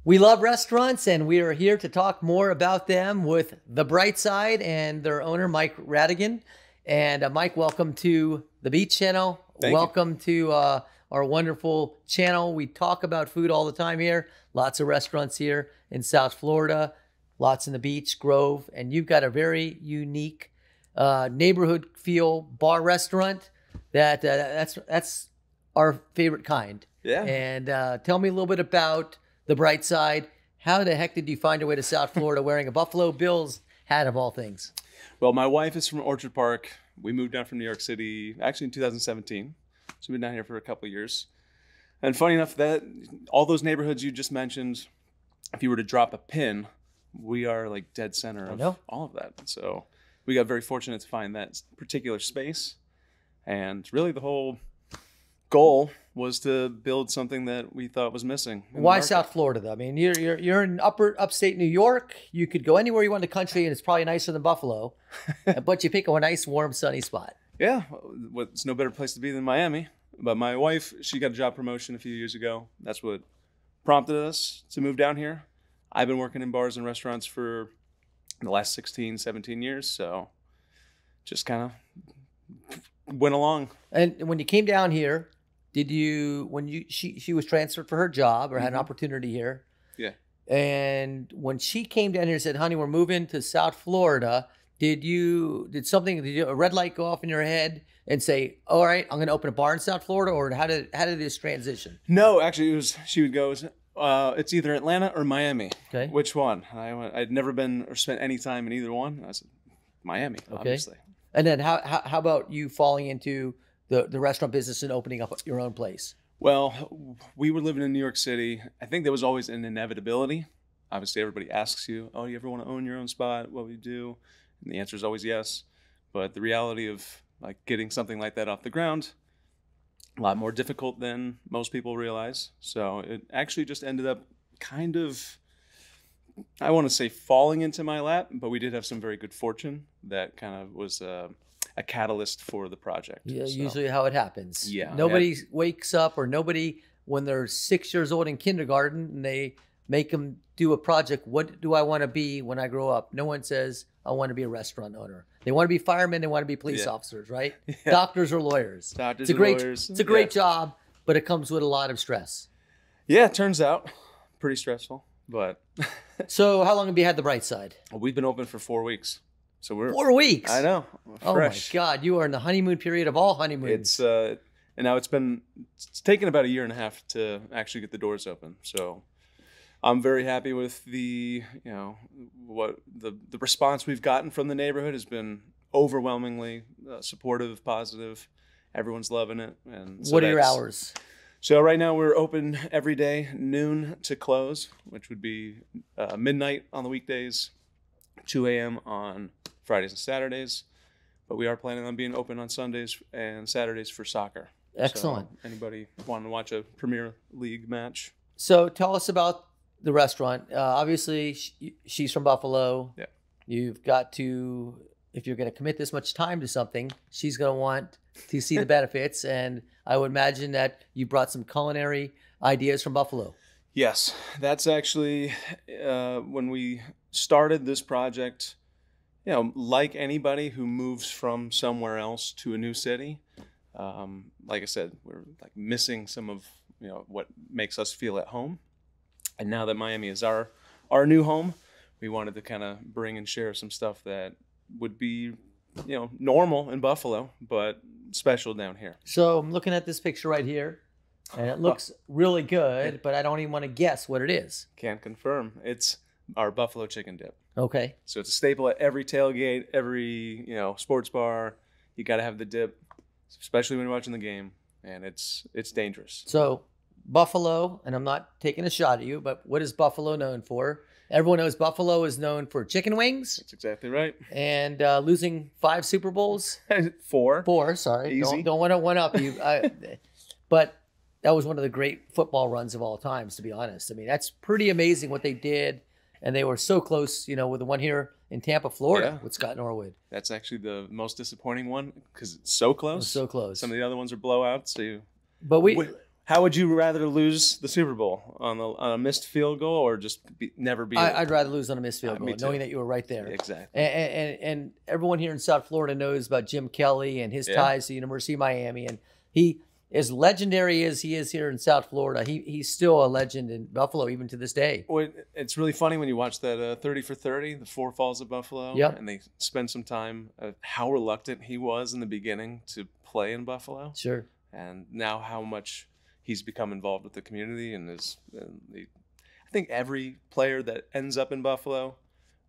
We love restaurants, and we are here to talk more about them with the Brightside and their owner, Mike Radigan. And Mike, welcome to the Beach Channel. Welcome to our wonderful channel. We talk about food all the time here. Lots of restaurants here in South Florida, lots in the beach, Grove, and you've got a very unique neighborhood feel bar restaurant that's our favorite kind. Yeah. And tell me a little bit about the Brightside. How the heck did you find your way to South Florida wearing a Buffalo Bills hat of all things? Well, my wife is from Orchard Park. We moved down from New York City actually in 2017. So we've been down here for a couple of years. And funny enough, that all those neighborhoods you just mentioned, if you were to drop a pin, we are like dead center of all of that. So we got very fortunate to find that particular space. And really the whole goal was to build something that we thought was missing. Why South Florida, though? I mean, you're in upstate New York. You could go anywhere you want in the country, and it's probably nicer than Buffalo. But you pick a nice, warm, sunny spot. Yeah, it's no better place to be than Miami. But my wife, she got a job promotion a few years ago. That's what prompted us to move down here. I've been working in bars and restaurants for the last 16, 17 years. So just kind of went along. And when you came down here, did you, she was transferred for her job or had an opportunity here? Yeah. And when she came down here and said, honey, we're moving to South Florida, did a red light go off in your head and say, all right, I'm going to open a bar in South Florida? Or how did this transition? No, actually, she would go, it's either Atlanta or Miami. Okay. Which one? I'd never been or spent any time in either one. I said, Miami, obviously. And then how about you falling into the restaurant business and opening up your own place? Well, we were living in New York City. I think there was always an inevitability. Obviously, everybody asks you, oh, do you ever want to own your own spot? What would you do? And the answer is always yes. But the reality of like getting something like that off the ground, a lot more difficult than most people realize. So it actually just ended up kind of, I want to say falling into my lap, but we did have some very good fortune that kind of was a catalyst for the project. Yeah, so. Usually how it happens. Yeah. Nobody wakes up, or nobody, when they're 6 years old in kindergarten and they make them do a project, what do I want to be when I grow up? No one says, I want to be a restaurant owner. They want to be firemen, they want to be police officers, right? Yeah. Doctors or lawyers. Lawyers. It's a great job, but it comes with a lot of stress. Yeah, it turns out pretty stressful, but. So how long have you had the Brightside? We've been open for 4 weeks. So we're 4 weeks. I know. Oh my God, you are in the honeymoon period of all honeymoons. And now it's taken about a year and a half to actually get the doors open. So I'm very happy with the response we've gotten from the neighborhood has been overwhelmingly supportive, positive. Everyone's loving it. And so what are your hours? So right now we're open every day, noon to close, which would be midnight on the weekdays, 2 a.m. on Fridays and Saturdays. But we are planning on being open on Sundays and Saturdays for soccer. Excellent. So anybody wanting to watch a Premier League match? So tell us about the restaurant. Obviously, she's from Buffalo. Yeah. You've got to, if you're going to commit this much time to something, she's going to want to see the benefits. And I would imagine that you brought some culinary ideas from Buffalo. Yes, that's actually when we started this project. Like anybody who moves from somewhere else to a new city, like I said, we're like missing some of what makes us feel at home. And now that Miami is our new home, we wanted to kind of bring and share some stuff that would be normal in Buffalo, but special down here. So I'm looking at this picture right here, and it looks really good, but I don't even want to guess what it is. Can't confirm. It's our buffalo chicken dip. Okay. So it's a staple at every tailgate, every sports bar. You got to have the dip, especially when you're watching the game, and it's dangerous. So Buffalo, and I'm not taking a shot at you, but what is Buffalo known for? Everyone knows Buffalo is known for chicken wings. That's exactly right. And losing 5 Super Bowls. 4. 4, sorry. Easy. Don't want to one-up you. But that was one of the great football runs of all times, to be honest. I mean, that's pretty amazing what they did. And they were so close, with the one here in Tampa, Florida, with Scott Norwood. That's actually the most disappointing one because it's so close. So close. Some of the other ones are blowouts. But How would you rather lose the Super Bowl on a missed field goal, or just never be? I'd rather lose on a missed field goal, knowing that you were right there. Exactly. And everyone here in South Florida knows about Jim Kelly and his ties to the University of Miami, and he, as legendary as he is here in South Florida, he's still a legend in Buffalo even to this day. Well, it's really funny when you watch that 30 for 30, the Four Falls of Buffalo, and they spend some time how reluctant he was in the beginning to play in Buffalo. Sure. And now how much he's become involved with the community, and I think every player that ends up in Buffalo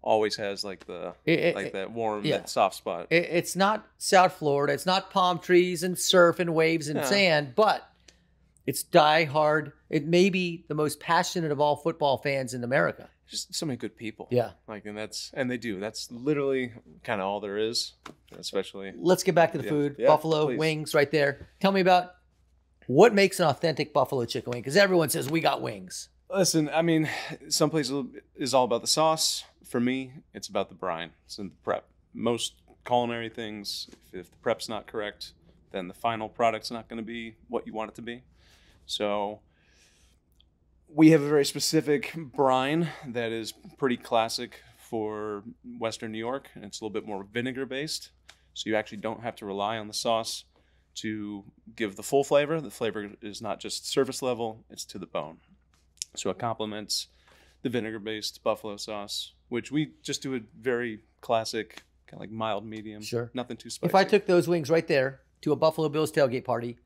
always has like that warm, that soft spot. It's not South Florida. It's not palm trees and surf and waves and sand, but it's die hard. It may be the most passionate of all football fans in America. Just so many good people. Yeah. And they do. That's literally kind of all there is, especially. Let's get back to the food. Yeah, Buffalo please. wings right there. Tell me about what makes an authentic Buffalo chicken wing, because everyone says we got wings. Listen, I mean, some places is all about the sauce. For me, it's about the brine. It's in the prep. Most culinary things, if the prep's not correct, then the final product's not going to be what you want it to be. So we have a very specific brine that is pretty classic for Western New York, and it's a little bit more vinegar based. So you actually don't have to rely on the sauce to give the full flavor. The flavor is not just surface level, it's to the bone. So it complements the vinegar-based buffalo sauce, which we just do a very classic, kind of like mild medium. Sure. Nothing too spicy. If I took those wings right there to a Buffalo Bills tailgate party,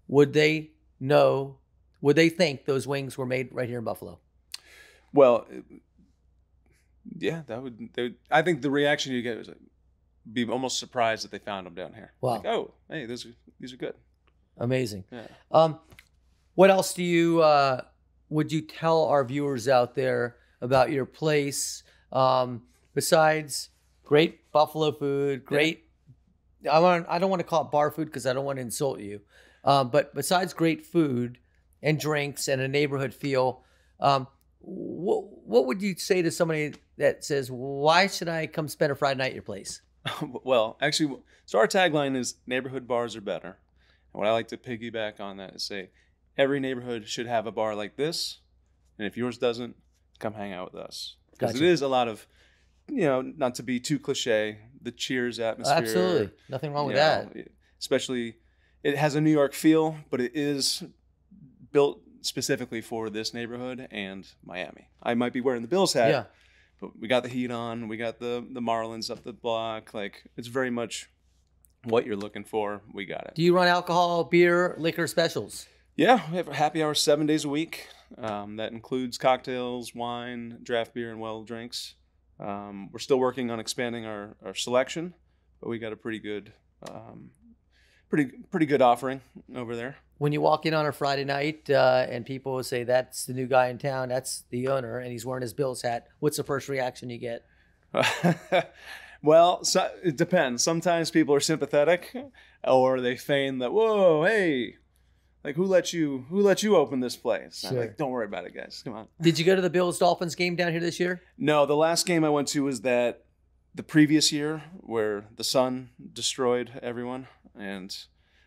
would they think those wings were made right here in Buffalo? Well, yeah, I think the reaction you get is be almost surprised that they found them down here. Wow. Like, oh, hey, these are good. Amazing. Yeah. What else would you tell our viewers out there about your place? Besides great Buffalo food, great, I don't want to call it bar food because I don't want to insult you. But besides great food and drinks and a neighborhood feel, what would you say to somebody that says, why should I come spend a Friday night at your place? Well, actually, so our tagline is neighborhood bars are better. And what I like to piggyback on that is say, every neighborhood should have a bar like this. And if yours doesn't, come hang out with us. Because it is a lot of, not to be too cliche, the Cheers atmosphere. Absolutely. Nothing wrong with that. Especially, it has a New York feel, but it is built specifically for this neighborhood and Miami. I might be wearing the Bills hat, but we got the heat on. We got the Marlins up the block. Like, it's very much what you're looking for. We got it. Do you run alcohol, beer, liquor specials? Yeah, we have a happy hour 7 days a week. That includes cocktails, wine, draft beer, and well drinks. We're still working on expanding our selection, but we got a pretty good offering over there. When you walk in on a Friday night and people will say, that's the new guy in town, that's the owner, and he's wearing his Bills hat, what's the first reaction you get? Well, it depends. Sometimes people are sympathetic, or they feign that, whoa, hey, like, who let you open this place? Sure. I'm like, don't worry about it, guys. Come on. Did you go to the Bills-Dolphins game down here this year? No, the last game I went to was the previous year where the sun destroyed everyone, and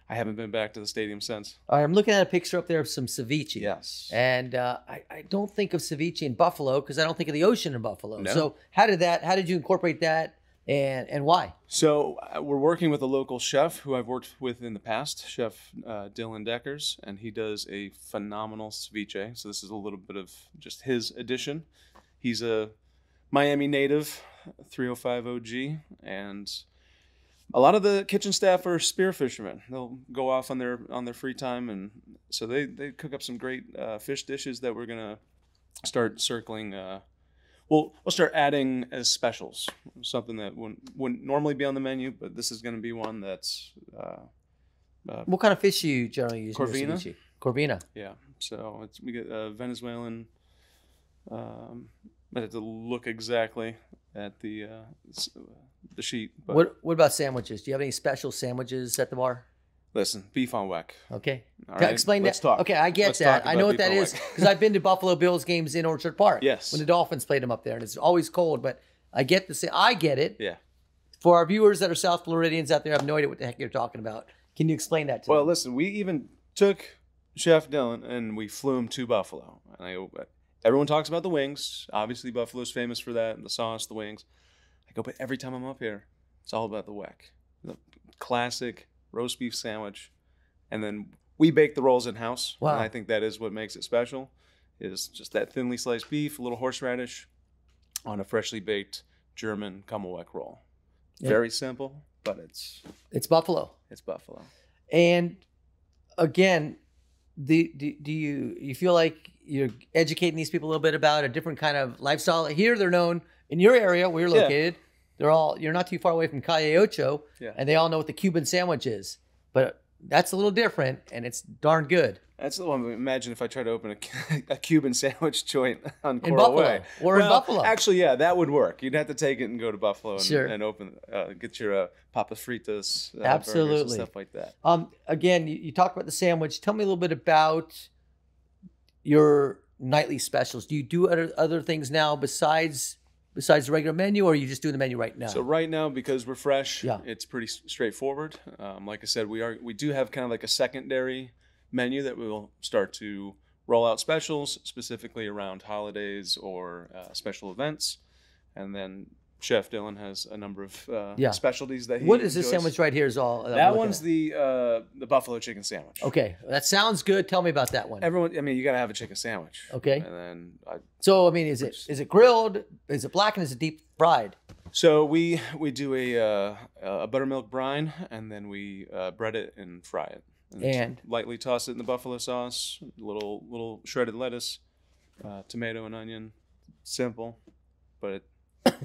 I haven't been back to the stadium since. All right, I'm looking at a picture up there of some ceviche. Yes. And I don't think of ceviche in Buffalo because I don't think of the ocean in Buffalo. No. So how did you incorporate that? And why? So we're working with a local chef who I've worked with in the past, Chef Dylan Deckers, and he does a phenomenal ceviche. So this is a little bit of just his addition. He's a Miami native, 305 OG, and a lot of the kitchen staff are spear fishermen. They'll go off on their free time, and so they cook up some great fish dishes that we're gonna start circling. We'll start adding as specials, something that wouldn't normally be on the menu, but this is going to be one that's... what kind of fish do you generally use? Corvina. Corvina. Yeah. So we get Venezuelan... I have to look exactly at the sheet. But What about sandwiches? Do you have any special sandwiches at the bar? Listen, beef on weck. Okay. All right, explain let's that. talk. Okay, I get Let's that. talk I know about what that beef on is weck. because I've been to Buffalo Bills games in Orchard Park. Yes. When the Dolphins played them up there, and it's always cold, but I get it. Yeah. For our viewers that are South Floridians out there, I have no idea what the heck you're talking about. Can you explain that to me? Well, listen, we even took Chef Dylan, and we flew him to Buffalo. And everyone talks about the wings. Obviously, Buffalo's famous for that, the sauce, the wings. I go, but every time I'm up here, it's all about the weck. The classic roast beef sandwich. And then we bake the rolls in-house. Wow. And I think that is what makes it special, is just that thinly sliced beef, a little horseradish on a freshly baked German Kummelweck roll. Yeah. Very simple, but it's Buffalo. It's Buffalo. And again, do you feel like you're educating these people a little bit about a different kind of lifestyle? Here they're known in your area where you're located. You're not too far away from Calle Ocho, and they all know what the Cuban sandwich is. But that's a little different, and it's darn good. That's the one. Imagine if I tried to open a Cuban sandwich joint on Coral in Buffalo Way. or in Buffalo. Actually, yeah, that would work. You'd have to take it and go to Buffalo and open, get your papas fritas, absolutely, burgers and stuff like that. Again, you talked about the sandwich. Tell me a little bit about your nightly specials. Do you do other things now besides the regular menu, or are you just doing the menu right now? So right now, because we're fresh, it's pretty straightforward. Like I said, we do have kind of like a secondary menu that we will start to roll out specials specifically around holidays or special events, and then Chef Dylan has a number of specialties that he What is enjoys. this sandwich right here? Is all that one's the buffalo chicken sandwich. Okay, that sounds good. Tell me about that one. Everyone, I mean, you gotta have a chicken sandwich. Okay, and then so I mean, is it grilled? Is it black, and is it deep fried? So we do a buttermilk brine, and then we bread it and fry it. And lightly toss it in the buffalo sauce, little shredded lettuce, tomato and onion. Simple, but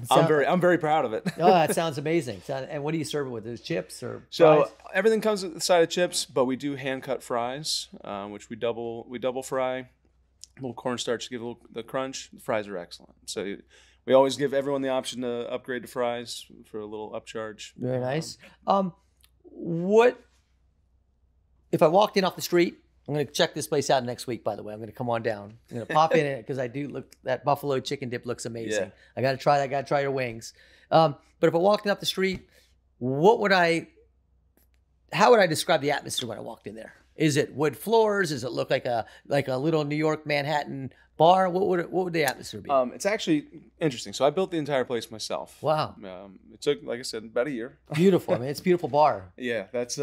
I'm very proud of it. Oh, that sounds amazing. And what do you serve it with? Is it chips or so fries? Everything comes with a side of chips, but we do hand cut fries, which we double fry. A little cornstarch to give the crunch. The fries are excellent. So we always give everyone the option to upgrade to fries for a little upcharge. Very nice. What? If I walked in off the street, I'm going to check this place out next week, by the way. I'm going to come on down. I'm going to pop in it because I do look, that buffalo chicken dip looks amazing. Yeah. I got to try that. I got to try your wings. But if I walked in off the street, how would I describe the atmosphere when I walked in there? Is it wood floors? Does it look like a little New York Manhattan bar? What would the atmosphere be? It's actually interesting. So I built the entire place myself. Wow. It took, like I said, about a year. Beautiful. I mean, it's a beautiful bar. Yeah, that's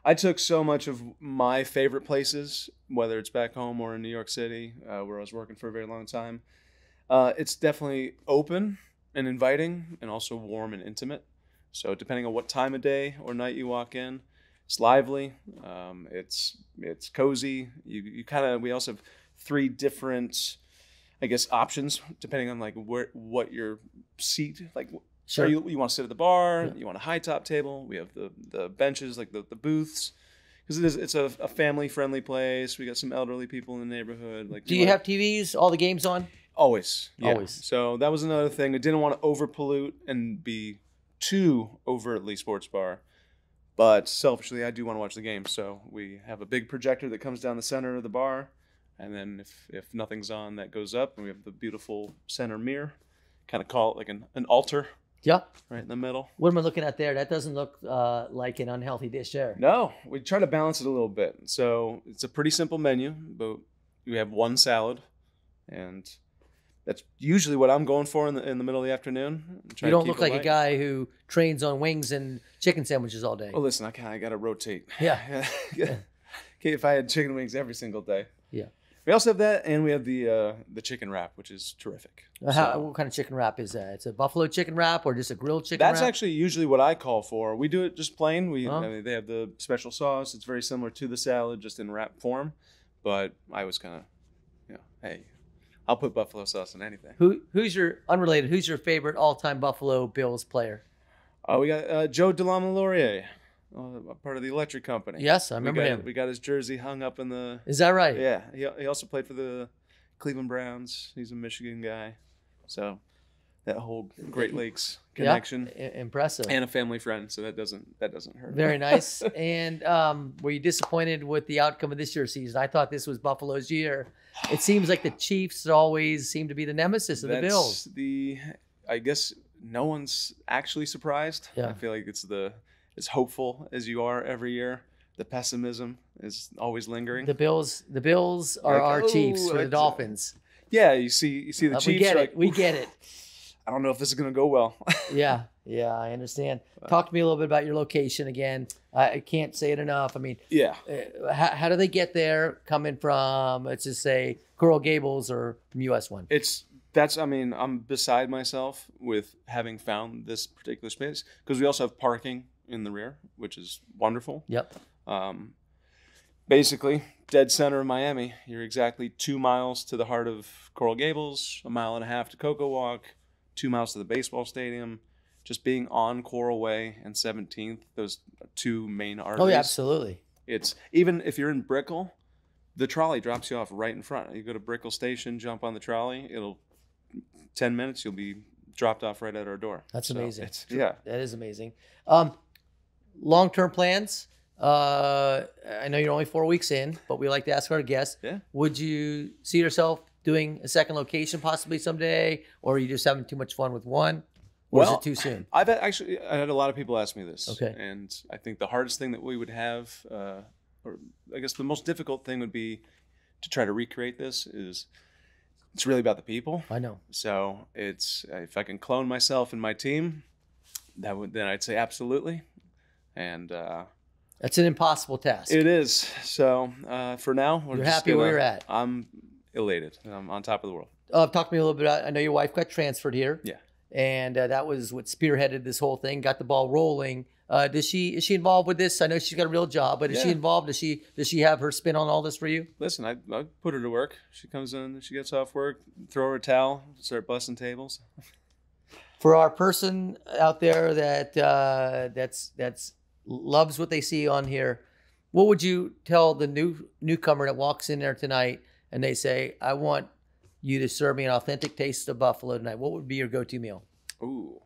I took so much of my favorite places, whether it's back home or in New York City, where I was working for a very long time. It's definitely open and inviting, and also warm and intimate. So depending on what time of day or night you walk in, it's lively. It's cozy. We also have 3 different, I guess, options depending on like what your seat like. Sure. You want to sit at the bar? Yeah. You want a high top table? We have the benches, like the booths, because it's a family friendly place. We got some elderly people in the neighborhood. Like, do you have TVs? All the games on? Always, yeah. Always. So that was another thing. I didn't want to over pollute and be too overtly sports bar, but selfishly, I do want to watch the game. So we have a big projector that comes down the center of the bar, and then if nothing's on, that goes up, and we have the beautiful center mirror. Kind of call it like an altar. Yeah. Right in the middle. What am I looking at there? That doesn't look like an unhealthy dish there. No, we try to balance it a little bit. So it's a pretty simple menu, but we have 1 salad, and that's usually what I'm going for in the middle of the afternoon. You don't look like a guy who trains on wings and chicken sandwiches all day. Well, listen, I got to rotate. Yeah. Okay, if I had chicken wings every single day. Yeah. We also have that, and we have the chicken wrap, which is terrific. What kind of chicken wrap is that? It's a buffalo chicken wrap or just a grilled chicken wrap? That's wrap? actually usually what I call for. We do it just plain. I mean, they have the special sauce. It's very similar to the salad, just in wrap form. But I was kind of, hey, I'll put buffalo sauce in anything. Who's your favorite all-time Buffalo Bills player? We got Joe DeLama-Laurier. Part of the electric company. Yes, I remember him. We got his jersey hung up in the... Is that right? Yeah. He also played for the Cleveland Browns. He's a Michigan guy. So that whole Great Lakes connection. Yeah, impressive. And a family friend, so that doesn't hurt. Very nice. And were you disappointed with the outcome of this year's season? I thought this was Buffalo's year. It seems like the Chiefs always seem to be the nemesis of the Bills. I guess no one's actually surprised. Yeah. I feel like it's as hopeful as you are every year. the pessimism is always lingering. The Bills are Like, our oh, Chiefs for the Dolphins. Yeah, you see the Chiefs. We get it. Like, we get it. I don't know if this is gonna go well. Yeah, I understand. Talk to me a little bit about your location again. I can't say it enough. I mean, Yeah. How do they get there? Coming from, let's just say, Coral Gables or from US 1? I'm beside myself with having found this particular space because we also have parking in the rear, which is wonderful. Yep. Basically, dead center of Miami. You're exactly 2 miles to the heart of Coral Gables, 1.5 miles to Cocoa Walk, 2 miles to the baseball stadium. Just being on Coral Way and 17th, those two main arteries. Oh, yeah, absolutely. It's even if you're in Brickell, the trolley drops you off right in front. You go to Brickell Station, jump on the trolley. 10 minutes, you'll be dropped off right at our door. That's amazing. Yeah. That is amazing. Long-term plans. I know you're only 4 weeks in, but we like to ask our guests. Yeah. Would you see yourself doing a second location possibly someday, or are you just having too much fun with one? Or is it too soon? I had a lot of people ask me this. Okay. And I think the hardest thing that we would have, or I guess the most difficult thing would be to try to recreate this is it's really about the people. I know. So it's if I can clone myself and my team, then I'd say absolutely. And that's an impossible task. it is. So for now, You're happy where you're at. I'm elated. I'm on top of the world. Talk to me a little bit about, I know your wife got transferred here. Yeah. And that was what spearheaded this whole thing, got the ball rolling. Is she involved with this? I know she's got a real job, but is she involved? Does she have her spin on all this for you? Listen, I put her to work. She comes in, she gets off work, throw her a towel, start busting tables. For our person out there that's loves what they see on here, what would you tell the newcomer that walks in there tonight and they say, I want you to serve me an authentic taste of buffalo tonight? What would be your go-to meal? Ooh.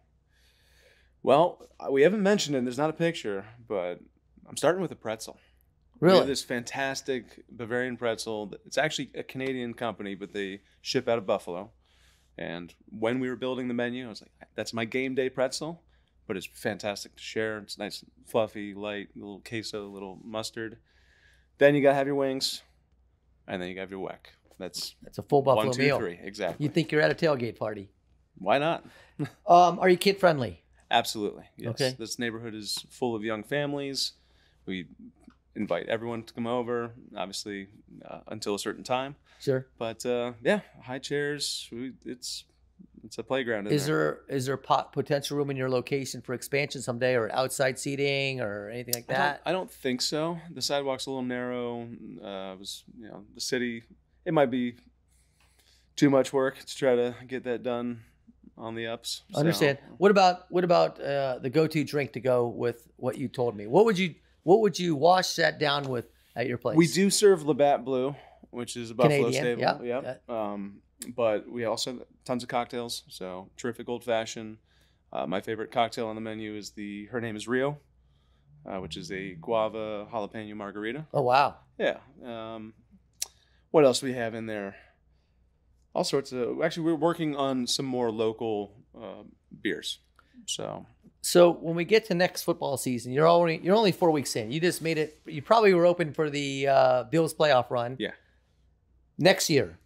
Well, we haven't mentioned it. There's not a picture, but I'm starting with a pretzel. Really? We have this fantastic Bavarian pretzel. It's actually a Canadian company, but they ship out of Buffalo. And when we were building the menu, I was like, that's my game day pretzel, but it's fantastic to share. It's nice, fluffy, light, a little queso, a little mustard. Then you got to have your wings, and then you got to have your weck. That's a full buffalo 1, 2, meal. 3, exactly. You think you're at a tailgate party? Why not? Are you kid friendly? Absolutely. Yes. Okay. This neighborhood is full of young families. We invite everyone to come over, obviously, until a certain time. Sure. But high chairs. It's a playground. Is there potential room in your location for expansion someday, or outside seating, or anything like that? I don't think so. The sidewalk's a little narrow. The city. It might be too much work to try to get that done on the ups. I understand. What about the go-to drink to go with what you told me? What would you wash that down with at your place? We do serve Labatt Blue, which is a Buffalo Canadian, staple. yeah. But we also have tons of cocktails. So terrific old fashioned. My favorite cocktail on the menu is her name is Rio, which is a guava jalapeno margarita. Oh wow. Yeah. What else do we have in there? All sorts of. Actually, we're working on some more local beers. So when we get to next football season, you're only 4 weeks in. You just made it. You probably were open for the Bills playoff run. Yeah. Next year,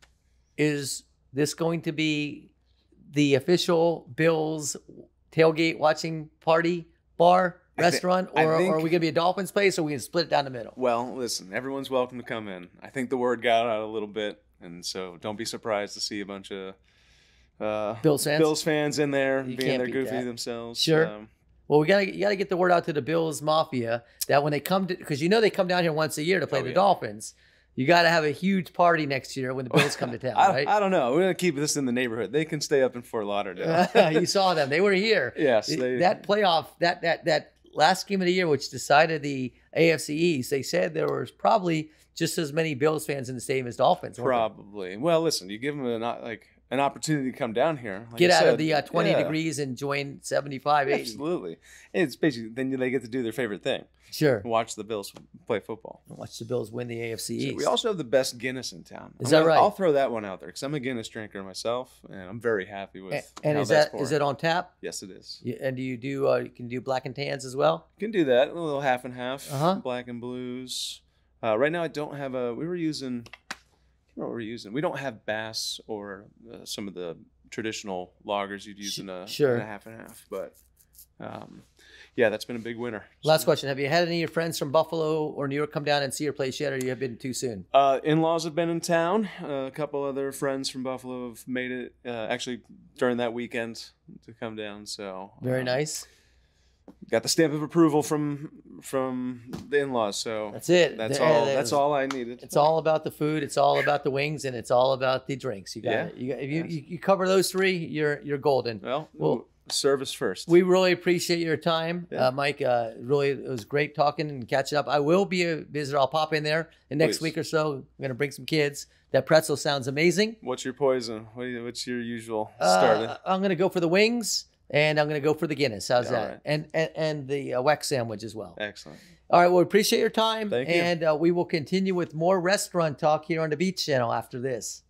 is this going to be the official Bills tailgate watching party bar restaurant, or are we going to be a Dolphins place, or are we going to split it down the middle? Well, listen, everyone's welcome to come in. I think the word got out a little bit, and so don't be surprised to see a bunch of Bills fans in there being their goofy themselves. Sure. Well, you gotta get the word out to the Bills Mafia that when they come to, because they come down here once a year to play the Dolphins. You got to have a huge party next year when the Bills come to town, right? I don't know. We're going to keep this in the neighborhood. They can stay up in Fort Lauderdale. You saw them. They were here. Yes. That playoff, that last game of the year, which decided the AFC East, they said there was probably just as many Bills fans in the stadium as Dolphins. Probably. Well, listen, you give them an opportunity to come down here. Like Get I out said, of the 20 degrees and join 75, 80. Absolutely. It's basically, then they get to do their favorite thing. Sure. Watch the Bills play football. Watch the Bills win the AFC East. We also have the best Guinness in town. Is that right? I'll throw that one out there because I'm a Guinness drinker myself, and I'm very happy with. And how is that's that is it on tap? Yes, it is. And do you do you can do black and tans as well? You can do that, a little half and half. Uh-huh. Black and blues. Right now, I don't have a. We were using. I can't remember what we're using. We don't have Bass or some of the traditional lagers you'd use in a half and half, but. Yeah, that's been a big winner. Last question. Have you had any of your friends from Buffalo or New York come down and see your place yet, or you have been too soon? In-laws have been in town. A couple other friends from Buffalo have made it actually during that weekend to come down. So Very nice. Got the stamp of approval from the in-laws. So that's it. That's all I needed. It's all about the food. It's all about the wings, and it's all about the drinks. You got it. If you cover those three, you're golden. Well, service first. We really appreciate your time, Yeah. Mike. Really, it was great talking and catching up. I will be a visitor. I'll pop in there the next week or so. I'm going to bring some kids. That pretzel sounds amazing. What's your poison? What's your usual starter? I'm going to go for the wings, and I'm going to go for the Guinness. How's that? Right. And the wax sandwich as well. Excellent. All right. Well, we appreciate your time. Thank you. And we will continue with more restaurant talk here on the Beach Channel after this.